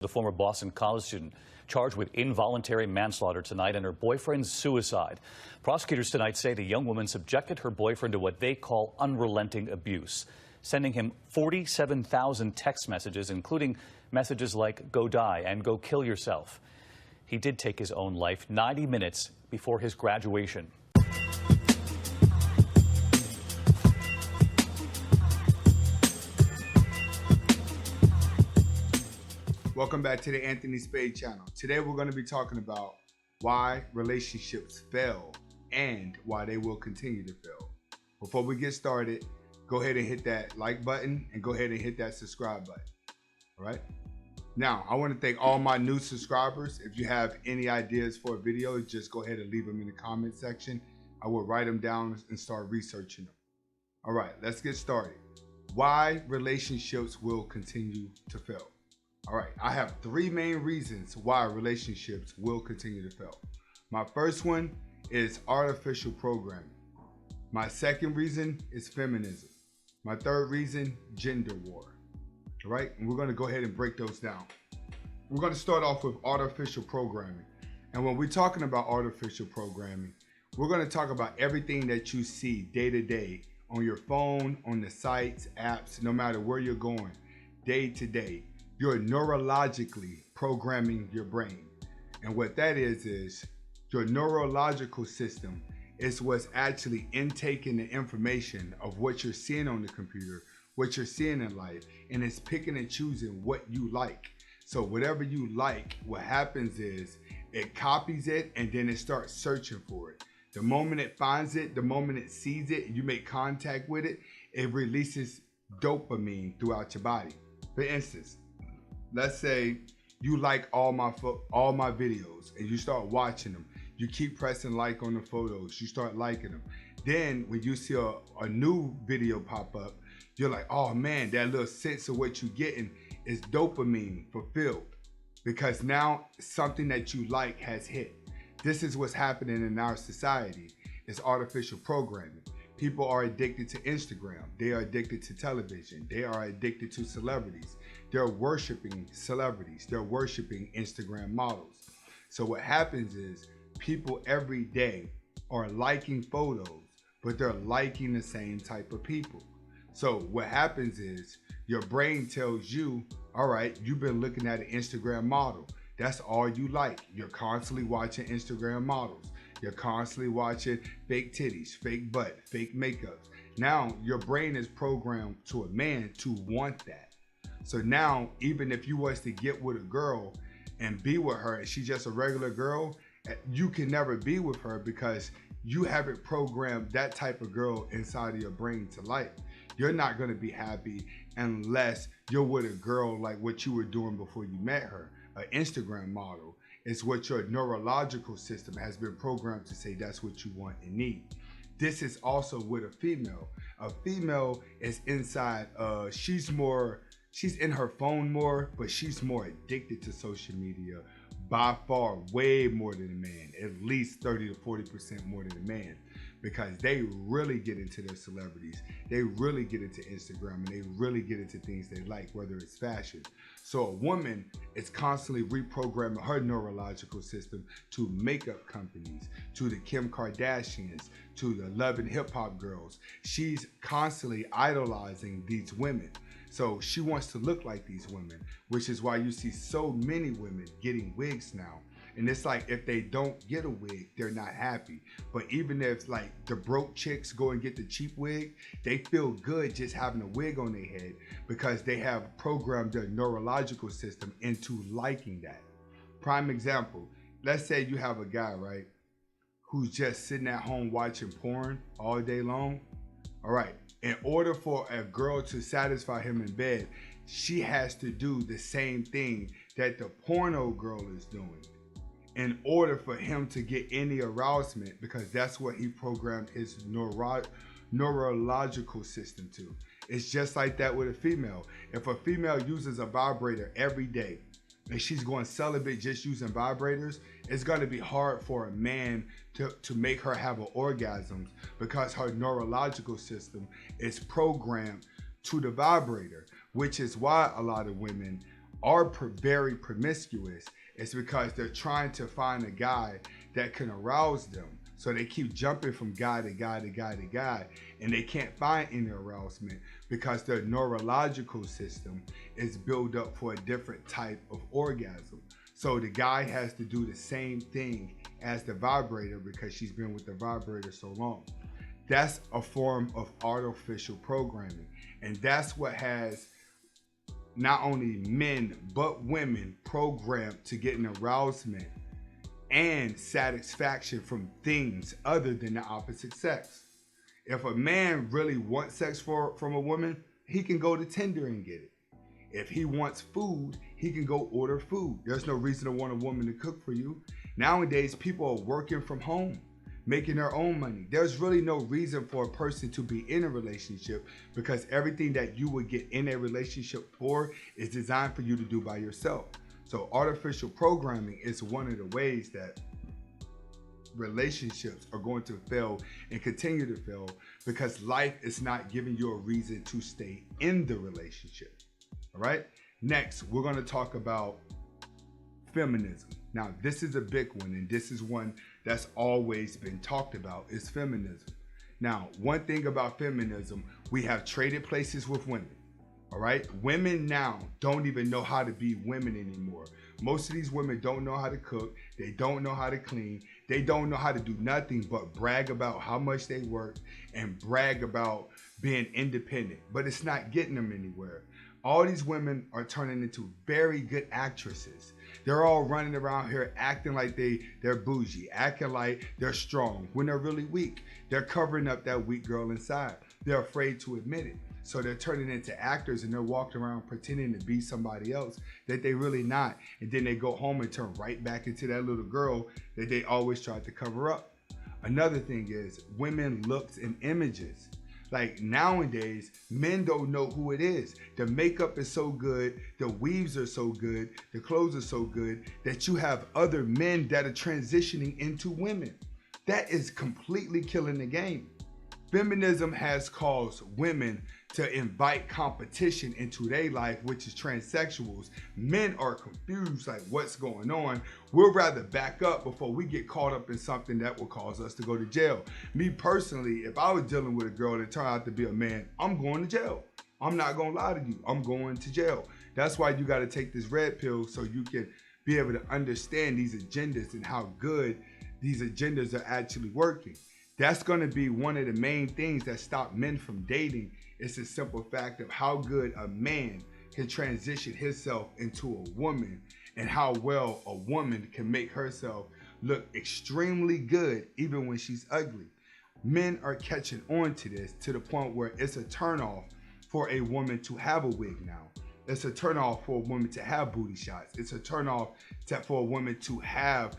The former Boston college student charged with involuntary manslaughter tonight and her boyfriend's suicide. Prosecutors tonight say the young woman subjected her boyfriend to what they call unrelenting abuse, sending him 47,000 text messages, including messages like "go die" and "go kill yourself." He did take his own life 90 minutes before his graduation. Welcome back to the Anthony Spade channel. Today we're going to be talking about why relationships fail and why they will continue to fail. Before we get started, go ahead and hit that like button and go ahead and hit that subscribe button. All right. Now, I want to thank all my new subscribers. If you have any ideas for a video, just go ahead and leave them in the comment section. I will write them down and start researching them. All right, let's get started. Why relationships will continue to fail. All right, I have three main reasons why relationships will continue to fail. My first one is artificial programming. My second reason is feminism. My third reason, gender war. All right, and we're gonna go ahead and break those down. We're gonna start off with artificial programming. And when we're talking about artificial programming, we're gonna talk about everything that you see day to day on your phone, on the sites, apps, no matter where you're going, day to day. You're neurologically programming your brain. And what that is your neurological system is what's actually intaking the information of what you're seeing on the computer, what you're seeing in life, and it's picking and choosing what you like. So whatever you like, what happens is it copies it and then it starts searching for it. The moment it finds it, the moment it sees it, you make contact with it, it releases dopamine throughout your body. For instance, let's say you like all my videos and you start watching them. You keep pressing like on the photos, you start liking them. Then when you see a new video pop up, you're like, oh man, that little sense of what you're getting is dopamine fulfilled because now something that you like has hit. This is what's happening in our society. It's artificial programming. People are addicted to Instagram. They are addicted to television. They are addicted to celebrities. They're worshiping celebrities. They're worshiping Instagram models. So what happens is people every day are liking photos, but they're liking the same type of people. So what happens is your brain tells you, all right, you've been looking at an Instagram model. That's all you like. You're constantly watching Instagram models. You're constantly watching fake titties, fake butt, fake makeups. Now your brain is programmed to a man to want that. So now, even if you was to get with a girl and be with her and she's just a regular girl, you can never be with her because you haven't programmed that type of girl inside of your brain to like. You're not gonna be happy unless you're with a girl like what you were doing before you met her, an Instagram model. It's what your neurological system has been programmed to say that's what you want and need. This is also with a female. A female is inside, she's in her phone more, but she's more addicted to social media by far, way more than a man, at least 30 to 40% more than a man, because they really get into their celebrities. They really get into Instagram and they really get into things they like, whether it's fashion. So a woman is constantly reprogramming her neurological system to makeup companies, to the Kim Kardashians, to the Love and Hip Hop girls. She's constantly idolizing these women. So she wants to look like these women, which is why you see so many women getting wigs now. And it's like, if they don't get a wig, they're not happy. But even if like the broke chicks go and get the cheap wig, they feel good just having a wig on their head because they have programmed their neurological system into liking that. Prime example, let's say you have a guy, right, who's just sitting at home watching porn all day long. All right, in order for a girl to satisfy him in bed, she has to do the same thing that the porno girl is doing in order for him to get any arousement, because that's what he programmed his neurological system to. It's just like that with a female. If a female uses a vibrator every day and she's going celibate just using vibrators, it's going to be hard for a man to make her have an orgasm because her neurological system is programmed to the vibrator, which is why a lot of women are very promiscuous is because they're trying to find a guy that can arouse them. So they keep jumping from guy to guy to guy to guy, and they can't find any arousement because their neurological system is built up for a different type of orgasm. So the guy has to do the same thing as the vibrator because she's been with the vibrator so long. That's a form of artificial programming. And that's what has not only men but women programmed to get an arousement and satisfaction from things other than the opposite sex. If a man really wants sex from a woman, he can go to Tinder and get it. If he wants food, he can go order food. There's no reason to want a woman to cook for you. Nowadays, people are working from home, making their own money. There's really no reason for a person to be in a relationship because everything that you would get in a relationship for is designed for you to do by yourself. So artificial programming is one of the ways that relationships are going to fail and continue to fail because life is not giving you a reason to stay in the relationship. All right. Next, we're going to talk about feminism. Now, this is a big one, and this is one that's always been talked about is feminism. Now, one thing about feminism, we have traded places with women. All right. Women now don't even know how to be women anymore. Most of these women don't know how to cook. They don't know how to clean. They don't know how to do nothing but brag about how much they work and brag about being independent. But it's not getting them anywhere. All these women are turning into very good actresses. They're all running around here acting like they're bougie, acting like they're strong when they're really weak. They're covering up that weak girl inside. They're afraid to admit it. So they're turning into actors and they're walking around pretending to be somebody else that they really not. And then they go home and turn right back into that little girl that they always tried to cover up. Another thing is women looks and images. Like nowadays, men don't know who it is. The makeup is so good, the weaves are so good, the clothes are so good that you have other men that are transitioning into women. That is completely killing the game. Feminism has caused women to invite competition into their life, which is transsexuals. Men are confused, like what's going on? We'll rather back up before we get caught up in something that will cause us to go to jail. Me personally, if I was dealing with a girl that turned out to be a man, I'm going to jail. I'm not gonna lie to you, I'm going to jail. That's why you gotta take this red pill so you can be able to understand these agendas and how good these agendas are actually working. That's going to be one of the main things that stop men from dating. It's the simple fact of how good a man can transition himself into a woman and how well a woman can make herself look extremely good even when she's ugly. Men are catching on to this to the point where it's a turnoff for a woman to have a wig now. It's a turnoff for a woman to have booty shots. It's a turnoff for a woman to have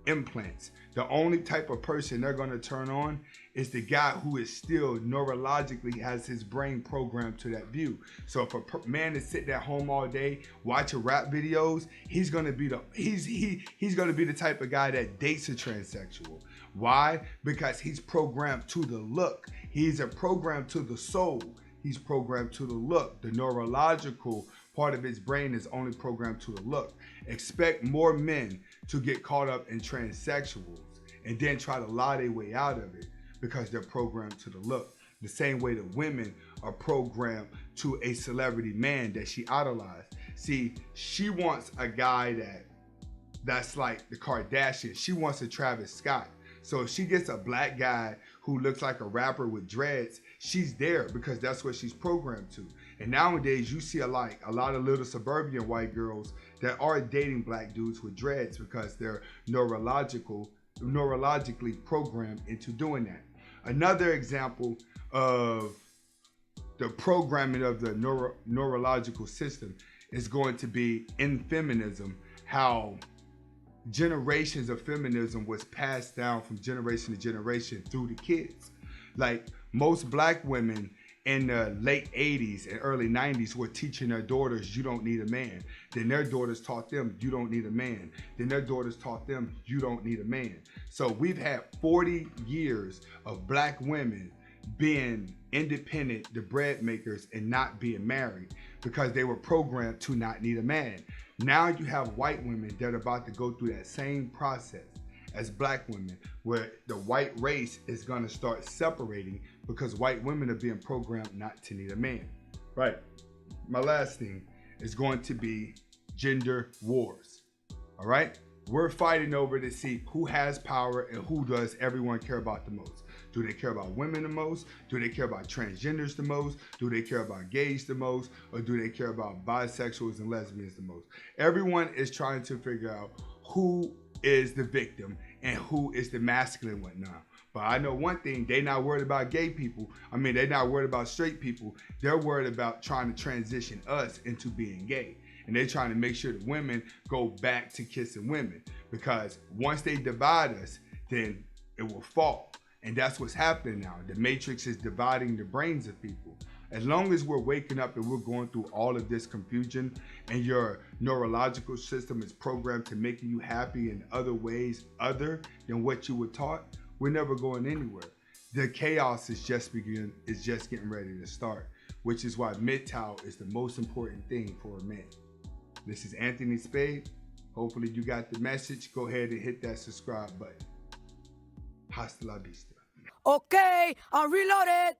implants. The only type of person they're going to turn on is the guy who is still neurologically has his brain programmed to that view. So if a man is sitting at home all day watching rap videos, he's going to be he's going to be the type of guy that dates a transsexual. Why? Because he's programmed to the look. He's programmed to the soul. He's programmed to the look. The neurological part of his brain is only programmed to the look. Expect more men to get caught up in transsexuals and then try to lie their way out of it because they're programmed to the look. The same way that women are programmed to a celebrity man that she idolized. See, she wants a guy that's like the Kardashians. She wants a Travis Scott. So if she gets a black guy who looks like a rapper with dreads, she's there because that's what she's programmed to. And nowadays you see a lot of little suburban white girls that are dating black dudes with dreads because they're neurologically programmed into doing that. Another example of the programming of the neurological system is going to be in feminism, how generations of feminism was passed down from generation to generation through the kids. Like most black women in the late 80s and early 90s were teaching their daughters, you don't need a man. Then their daughters taught them, you don't need a man. Then their daughters taught them, you don't need a man. So we've had 40 years of black women being independent, the bread makers, and not being married because they were programmed to not need a man. Now you have white women that are about to go through that same process as black women, where the white race is going to start separating because white women are being programmed not to need a man. Right. My last thing is going to be gender wars. All right. We're fighting over to see who has power and who does everyone care about the most. Do they care about women the most? Do they care about transgenders the most? Do they care about gays the most? Or do they care about bisexuals and lesbians the most? Everyone is trying to figure out who is the victim and who is the masculine one now. But I know one thing, they're not worried about gay people. I mean, they're not worried about straight people. They're worried about trying to transition us into being gay. And they're trying to make sure that women go back to kissing women. Because once they divide us, then it will fall. And that's what's happening now. The Matrix is dividing the brains of people. As long as we're waking up and we're going through all of this confusion and your neurological system is programmed to making you happy in other ways other than what you were taught, we're never going anywhere. The chaos is just getting ready to start, which is why MGTOW is the most important thing for a man. This is Anthony Spade. Hopefully you got the message. Go ahead and hit that subscribe button. Hasta la vista. Okay, I'm reloaded.